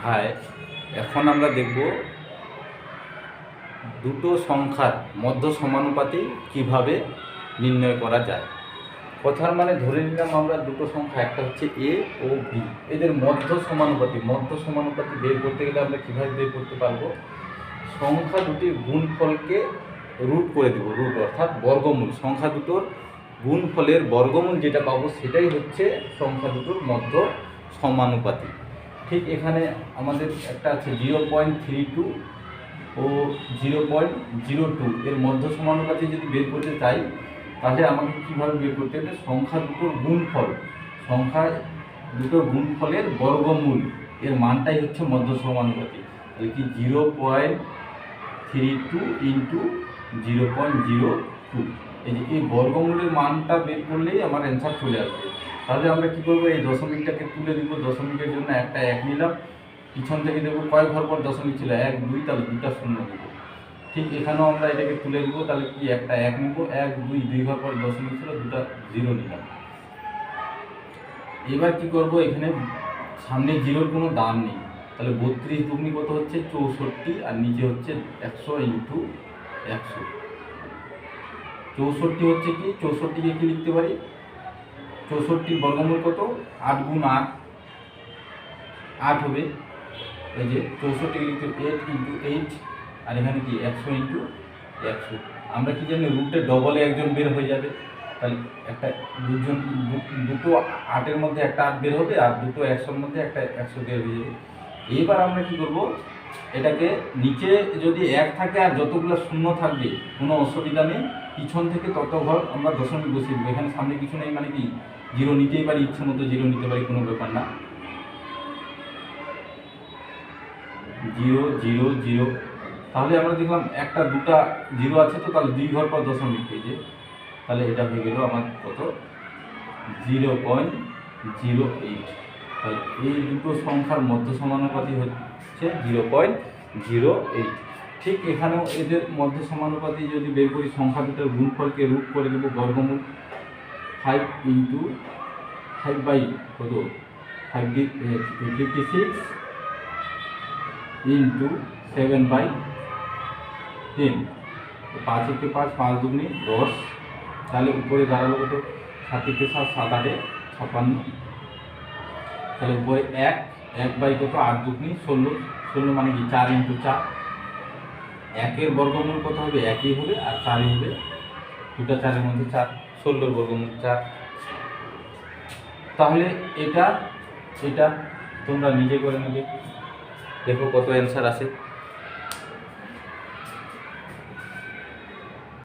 High, এখন আমরা দেখব দুটো সংখ্যার মধ্য সমানুপাতি কিভাবে নির্ণয় করা যায়। কথার মানে ধরে নিলাম আমরা দুটো সংখ্যা, একটা হচ্ছে এ ও বি, এদের মধ্য সমানুপাতি বের করতে গেলে আমরা কীভাবে বের করতে পারবো? সংখ্যা দুটির গুণফলকে রুট করে দেব, রুট অর্থাৎ বর্গমূল। সংখ্যা দুটোর গুণফলের বর্গমূল যেটা পাবো সেটাই হচ্ছে সংখ্যা দুটোর মধ্য সমানুপাতি। ঠিক এখানে আমাদের একটা আছে 0.32 ও 0.02, এর মধ্য সমানুপাতি যদি বের করতে চাই তাহলে আমাকে কীভাবে বের করতে হবে? সংখ্যা দুটোর গুণফলের বর্গমূল, এর মানটাই হচ্ছে মধ্য সমানুপাতি। তাহলে কি 0.32 ইন্টু 0.02, এই বর্গমূলের মানটা বের করলেই আমার অ্যান্সার চলে আসবে। তাহলে আমরা কী করবো? এই দশমিকটাকে তুলে দিব, দশমিকের জন্য একটা 1 নিলাম, পিছন থেকে দেখবো কয় ঘর পর দশমিক ছিল, 1 2, তাহলে দুটা শূন্য দেবো। ঠিক এখানেও আমরা এটাকে তুলে দিব, তাহলে কি একটা 1 নিব, 1 2, 2 ঘর পর দশমিক ছিল, দুটা 0 নিলাম। এবার কি করব? এখানে সামনে জিরোর কোনো দাম নেই, তাহলে 32 দুগুনি কত হচ্ছে? 64, আর নিচে হচ্ছে 100 ইন্টু 100। 64 হচ্ছে কি? 64কে কি লিখতে পারি? 64 বর্গমূল কত? 8 গুণ 8, 8 হবে। এই যে 64 লিখতে 8 ইন্টু 8, আর এখানে কি 100 ইন্টু 100। আমরা কি জানি রুটে ডবলে একজন বের হয়ে যাবে, তাহলে একটা দুটো 8-এর মধ্যে একটা 8 বের হবে, আর দুটো 100-র মধ্যে একটা 100 বের হয়ে যাবে। এইবার আমরা কি করব? এটাকে নিচে যদি 1 থাকে আর যতগুলো শূন্য থাকবে কোনো অসুবিধা নেই, পিছন থেকে তত ঘর আমরা দশমিক বসিয়ে দেবো। এখানে সামনে কিছু নেই মানে কি 0 নিতেই পারি, ইচ্ছে মতো 0 নিতে পারি, কোনো ব্যাপার না। 0 0 0, তাহলে আমরা দেখলাম একটা দুটা 0 আছে, তো তাহলে 2 ঘর পর দশমিক হয়ে যায়, তাহলে এটা হয়ে গেল আমার কত? 0.08। তাহলে এই দুটো সংখ্যার মধ্য সমানুপাতি হচ্ছে 0.08। ঠিক এখানেও এদের মধ্য সমানুপাতি যদি বের করি, সংখ্যা দুটোর গুণফলকে রুট করে দেবো, বর্গমূল 5 ইন্টু 5 বাই কত? 56 ইন্টু 7/10। 5 একে 5, 5 দুগুনি 10, তাহলে উপরে দাঁড়ালো কত? 7 একে 7, 7 8 56, তাহলে উপরে 1 বাই কত? 8 দুগুনি 16, 16 মানে কি 4 ইন্টু 4। 1-এর বর্গমূল কত হবে? 1ই হবে, আর 4ই হবে, দুটা 4-এর মধ্যে 4, 16-র বর্গমূল 4। তাহলে এটা তোমরা নিজে করে নেবে, দেখো কত অ্যান্সার আসে।